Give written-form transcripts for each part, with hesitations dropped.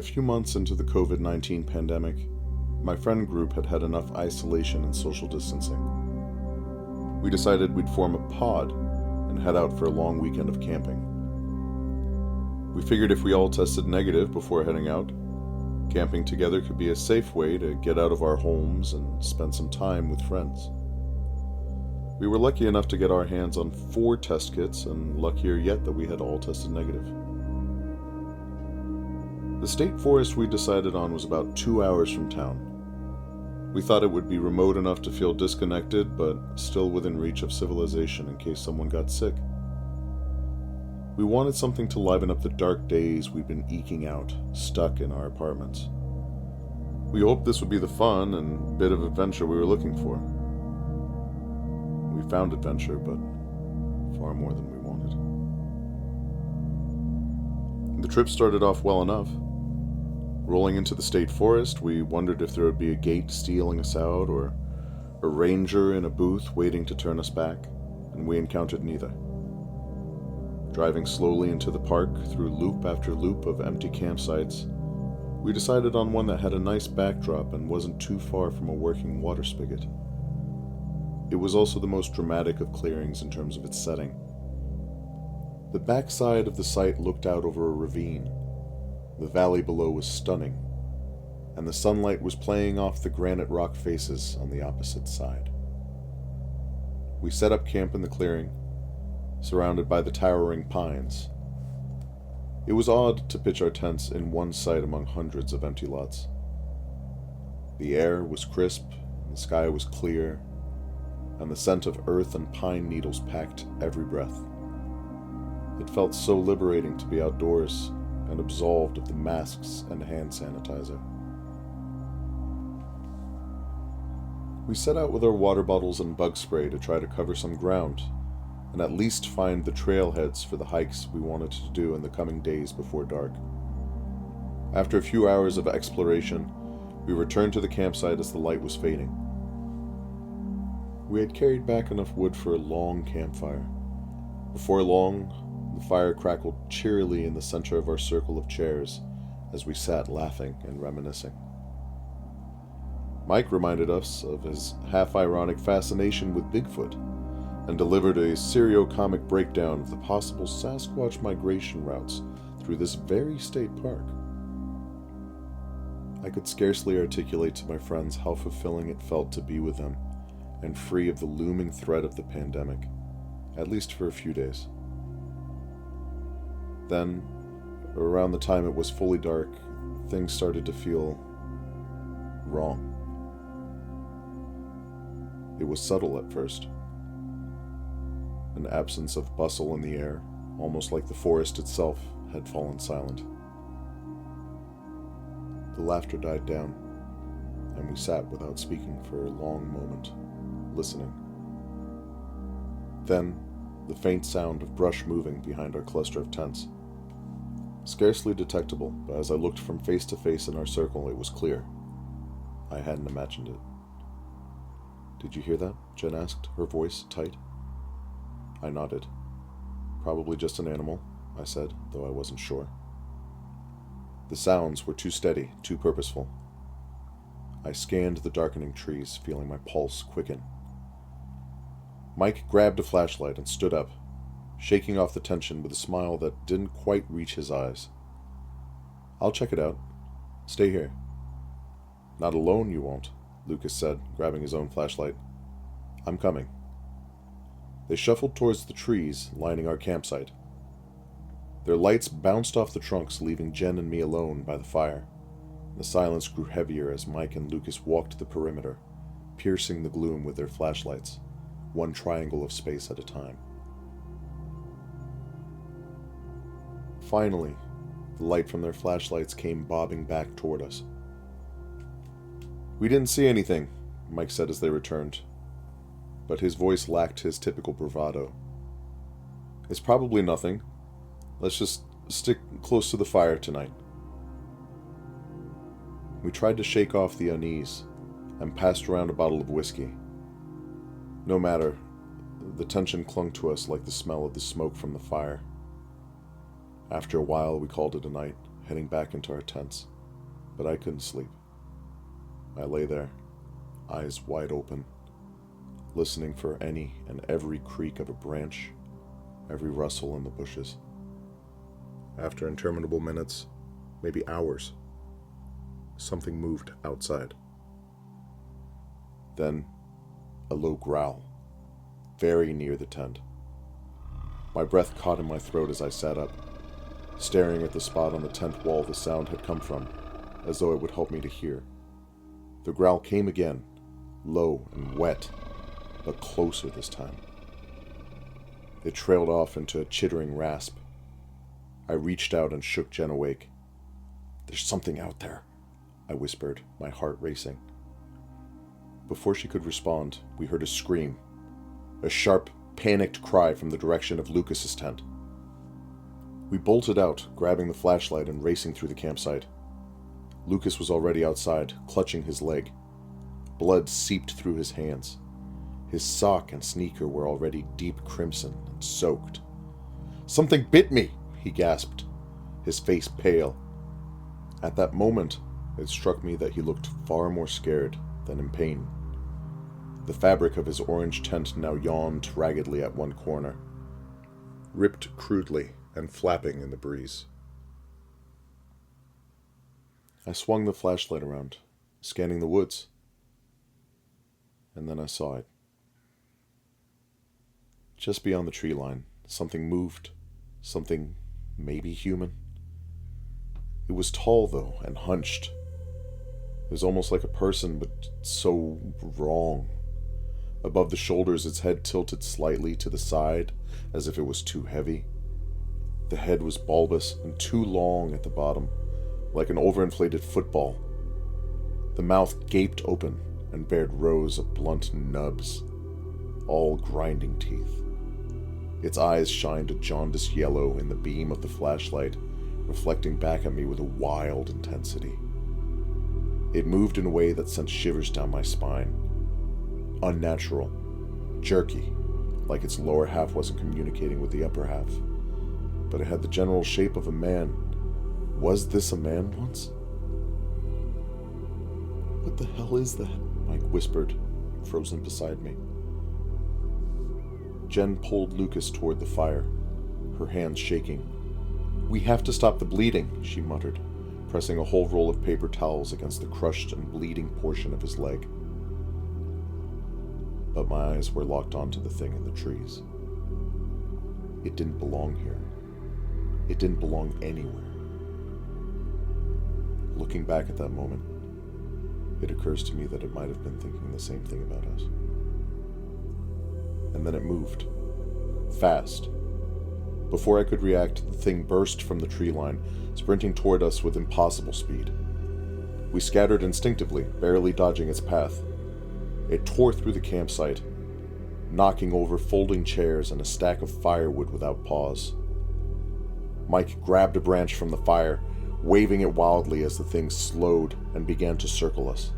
few months into the COVID-19 pandemic, my friend group had had enough isolation and social distancing. We decided we'd form a pod and head out for a long weekend of camping. We figured if we all tested negative before heading out, camping together could be a safe way to get out of our homes and spend some time with friends. We were lucky enough to get our hands on 4 test kits, and luckier yet that we had all tested negative. The state forest we decided on was about 2 hours from town. We thought it would be remote enough to feel disconnected, but still within reach of civilization in case someone got sick. We wanted something to liven up the dark days we'd been eking out, stuck in our apartments. We hoped this would be the fun and bit of adventure we were looking for. We found adventure, but far more than we wanted. The trip started off well enough. Rolling into the state forest, we wondered if there would be a gate stealing us out or a ranger in a booth waiting to turn us back, and we encountered neither. Driving slowly into the park through loop after loop of empty campsites, we decided on one that had a nice backdrop and wasn't too far from a working water spigot. It was also the most dramatic of clearings in terms of its setting. The backside of the site looked out over a ravine. The valley below was stunning, and the sunlight was playing off the granite rock faces on the opposite side. We set up camp in the clearing, surrounded by the towering pines. It was odd to pitch our tents in one site among hundreds of empty lots. The air was crisp, the sky was clear, and the scent of earth and pine needles packed every breath. It felt so liberating to be outdoors and absolved of the masks and hand sanitizer. We set out with our water bottles and bug spray to try to cover some ground, and at least find the trailheads for the hikes we wanted to do in the coming days before dark. After a few hours of exploration, we returned to the campsite as the light was fading. We had carried back enough wood for a long campfire. Before long, the fire crackled cheerily in the center of our circle of chairs as we sat laughing and reminiscing. Mike reminded us of his half-ironic fascination with Bigfoot, and delivered a serio-comic breakdown of the possible Sasquatch migration routes through this very state park. I could scarcely articulate to my friends how fulfilling it felt to be with them and free of the looming threat of the pandemic, at least for a few days. Then, around the time it was fully dark, things started to feel wrong. It was subtle at first. An absence of bustle in the air, almost like the forest itself had fallen silent. The laughter died down, and we sat without speaking for a long moment, listening. Then, the faint sound of brush moving behind our cluster of tents. Scarcely detectable, but as I looked from face to face in our circle, it was clear. I hadn't imagined it. "Did you hear that?" Jen asked, her voice tight. I nodded. "Probably just an animal," I said, though I wasn't sure. The sounds were too steady, too purposeful. I scanned the darkening trees, feeling my pulse quicken. Mike grabbed a flashlight and stood up, shaking off the tension with a smile that didn't quite reach his eyes. "I'll check it out. Stay here." "Not alone, you won't," Lucas said, grabbing his own flashlight. "I'm coming." They shuffled towards the trees lining our campsite. Their lights bounced off the trunks, leaving Jen and me alone by the fire. The silence grew heavier as Mike and Lucas walked the perimeter, piercing the gloom with their flashlights, one triangle of space at a time. Finally, the light from their flashlights came bobbing back toward us. "We didn't see anything," Mike said as they returned, but his voice lacked his typical bravado. "It's probably nothing. Let's just stick close to the fire tonight." We tried to shake off the unease and passed around a bottle of whiskey. No matter, the tension clung to us like the smell of the smoke from the fire. After a while, we called it a night, heading back into our tents. but I couldn't sleep. I lay there, eyes wide open, listening for any and every creak of a branch, every rustle in the bushes. After interminable minutes, maybe hours, something moved outside. Then, a low growl, very near the tent. My breath caught in my throat as I sat up, staring at the spot on the tent wall the sound had come from, as though it would help me to hear. The growl came again, low and wet, but closer this time. It trailed off into a chittering rasp. I reached out and shook Jen awake. "There's something out there," I whispered, my heart racing. Before she could respond, we heard a scream, a sharp, panicked cry from the direction of Lucas's tent. We bolted out, grabbing the flashlight and racing through the campsite. Lucas was already outside, clutching his leg. Blood seeped through his hands. His sock and sneaker were already deep crimson and soaked. "Something bit me," he gasped, his face pale. At that moment, it struck me that he looked far more scared than in pain. The fabric of his orange tent now yawned raggedly at one corner, ripped crudely and flapping in the breeze. I swung the flashlight around, scanning the woods, and then I saw it. Just beyond the tree line, something moved, something maybe human. It was tall, though, and hunched. It was almost like a person, but so wrong. Above the shoulders, its head tilted slightly to the side, as if it was too heavy. The head was bulbous and too long at the bottom, like an overinflated football. The mouth gaped open and bared rows of blunt nubs, all grinding teeth. Its eyes shined a jaundiced yellow in the beam of the flashlight, reflecting back at me with a wild intensity. It moved in a way that sent shivers down my spine. Unnatural, jerky, like its lower half wasn't communicating with the upper half. But it had the general shape of a man. Was this a man once? "What the hell is that?" Mike whispered, frozen beside me. Jen pulled Lucas toward the fire, her hands shaking. "We have to stop the bleeding," she muttered, pressing a whole roll of paper towels against the crushed and bleeding portion of his leg. But my eyes were locked onto the thing in the trees. It didn't belong here. It didn't belong anywhere. Looking back at that moment, it occurs to me that it might have been thinking the same thing about us. And then it moved. Fast. Before I could react, the thing burst from the tree line, sprinting toward us with impossible speed. We scattered instinctively, barely dodging its path. It tore through the campsite, knocking over folding chairs and a stack of firewood without pause. Mike grabbed a branch from the fire, waving it wildly as the thing slowed and began to circle us.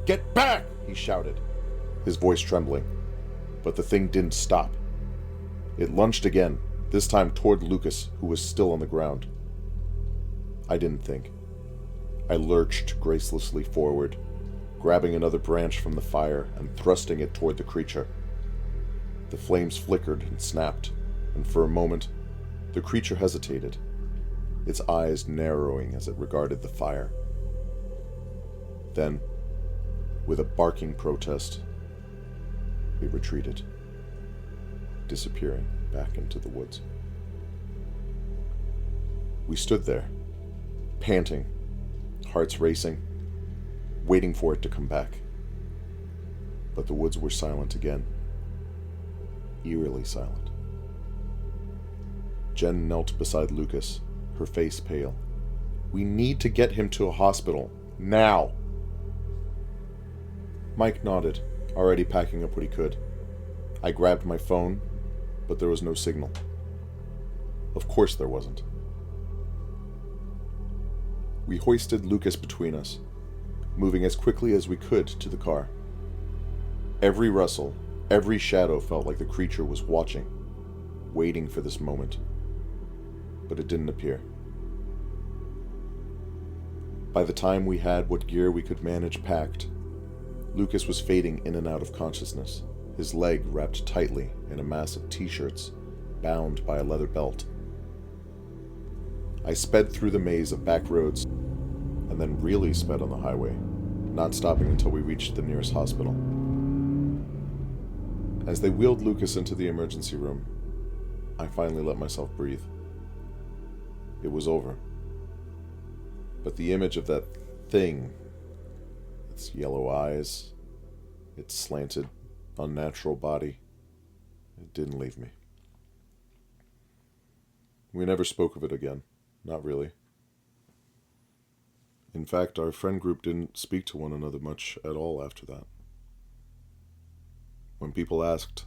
"Get back!" he shouted, his voice trembling. But the thing didn't stop. It lunged again, this time toward Lucas, who was still on the ground. I didn't think. I lurched gracelessly forward, grabbing another branch from the fire and thrusting it toward the creature. The flames flickered and snapped, and for a moment, the creature hesitated, its eyes narrowing as it regarded the fire. Then, with a barking protest, it retreated, disappearing back into the woods. We stood there, panting, hearts racing, waiting for it to come back. But the woods were silent again, eerily silent. Jen knelt beside Lucas, her face pale. "We need to get him to a hospital, now!" Mike nodded, already packing up what he could. I grabbed my phone, but there was no signal. Of course there wasn't. We hoisted Lucas between us, moving as quickly as we could to the car. Every rustle, every shadow felt like the creature was watching, waiting for this moment. But it didn't appear. By the time we had what gear we could manage packed, Lucas was fading in and out of consciousness, his leg wrapped tightly in a mass of t-shirts bound by a leather belt. I sped through the maze of back roads and then really sped on the highway, not stopping until we reached the nearest hospital. As they wheeled Lucas into the emergency room, I finally let myself breathe. It was over. But the image of that thing, its yellow eyes, its slanted, unnatural body, it didn't leave me. We never spoke of it again. Not really. In fact, our friend group didn't speak to one another much at all after that. When people asked,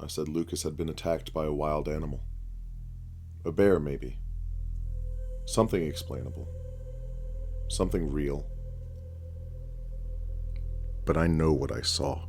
I said Lucas had been attacked by a wild animal. A bear, maybe. Something explainable. Something real. But I know what I saw.